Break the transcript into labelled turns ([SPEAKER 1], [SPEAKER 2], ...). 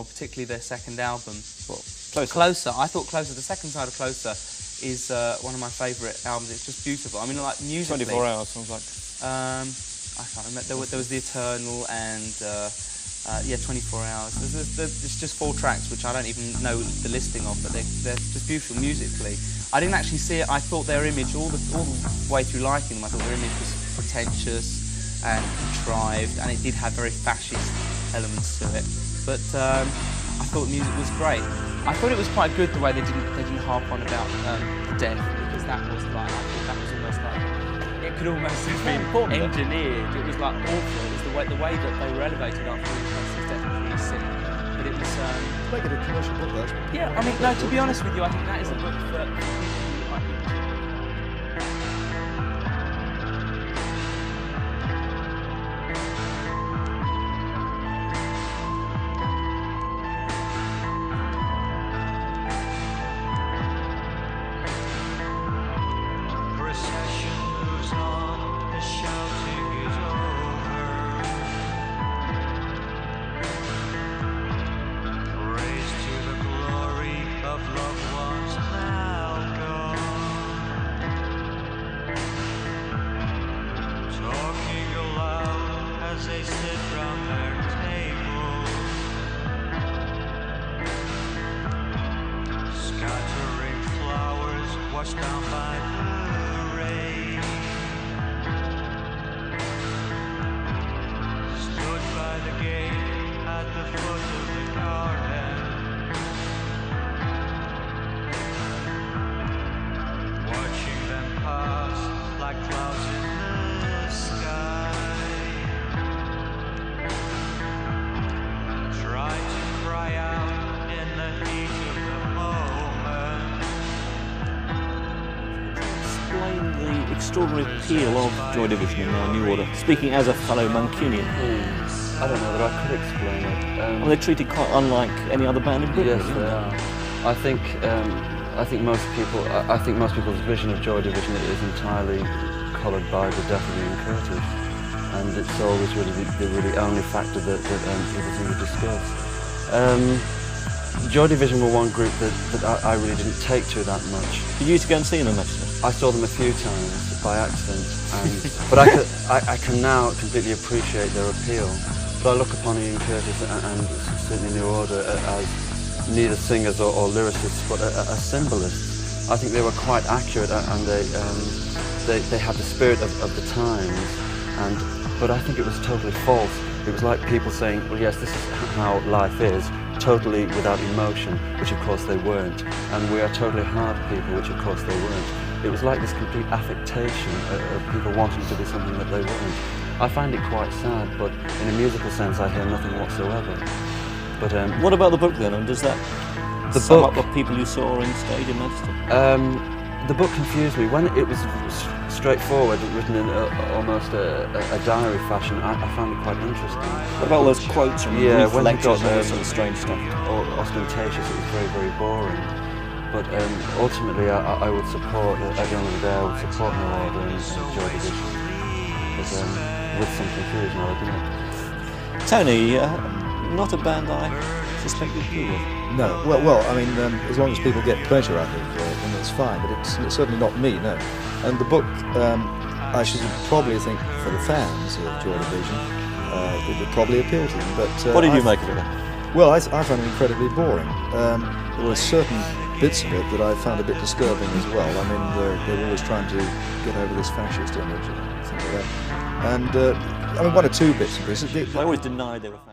[SPEAKER 1] or particularly their second album.
[SPEAKER 2] What? Closer?
[SPEAKER 1] Closer. I thought Closer, the second side of Closer, is one of my favourite albums. It's just beautiful. I mean, like, musically...
[SPEAKER 2] 24 Hours sounds like...
[SPEAKER 1] I can't remember. There was The Eternal and... yeah, 24 Hours. There's just 4 tracks, which I don't even know the listing of, but they're just beautiful musically. I didn't actually see it. I thought their image, all the way through liking them, I thought their image was pretentious and contrived, and it did have very fascist elements to it. But I thought the music was great. I thought it was quite good the way they didn't harp on about the death, because that was like, I thought that was almost like, it could almost have been engineered. It was like awful. It was the way that they were elevated after the person's death was really sick. But it was...
[SPEAKER 3] Make it a commercial book, though.
[SPEAKER 1] Yeah, I mean, no, to be honest with you, I think that is a book for people who, I think,
[SPEAKER 4] they sit round their table, scattering flowers washed down by the rain. Stood by the gate at the foot of the garden, watching them pass like clouds in the sky.
[SPEAKER 2] Explain the extraordinary appeal of Joy Division in Our New Order, speaking as a fellow Mancunian.
[SPEAKER 5] I don't know that I could explain it.
[SPEAKER 2] Well, they're treated quite unlike any other band in Britain.
[SPEAKER 5] Yes, they are. I think most people's vision of Joy Division is entirely coloured by the death of Ian Curtis, and it's always really the really only factor that people seem to discuss. Joy Division were one group that I really didn't take to that much.
[SPEAKER 2] Did you used to go and see them actually?
[SPEAKER 5] I saw them a few times by accident, but I can now completely appreciate their appeal. But I look upon Ian Curtis and certainly New Order as neither singers or lyricists, but as symbolists. I think they were quite accurate, and they had the spirit of the times. But I think it was totally false. It was like people saying, well, yes, this is how life is, totally without emotion, which of course they weren't. And we are totally hard people, which of course they weren't. It was like this complete affectation of people wanting to be something that they weren't. I find it quite sad, but in a musical sense I hear nothing whatsoever. But
[SPEAKER 2] what about the book then? And does that sum up what people you saw on stage in Manchester?
[SPEAKER 5] The book confused me. When it was straightforward, written in almost a diary fashion, I found it quite interesting.
[SPEAKER 2] What about all those quotes from
[SPEAKER 5] when
[SPEAKER 2] lectures
[SPEAKER 5] got
[SPEAKER 2] and all this sort of strange stuff?
[SPEAKER 5] Or ostentatious, it was very, very boring. But ultimately, I would support, at the end of the day, I would support New Order and Joy Division. But with some confusion, I did it.
[SPEAKER 2] Tony, not a band I suspect you'd do with.
[SPEAKER 3] No, well, I mean, as long as people get pleasure out of it, then that's fine, but it's certainly not me, no. And the book, I should probably think for the fans of Joy Division, it would probably appeal to them, but...
[SPEAKER 2] what did you make of it?
[SPEAKER 3] Well, I found it incredibly boring. There were certain bits of it that I found a bit disturbing as well. I mean, they were always trying to get over this fascist image and things like that. And, I mean, one or two bits of this...
[SPEAKER 2] I always denied they were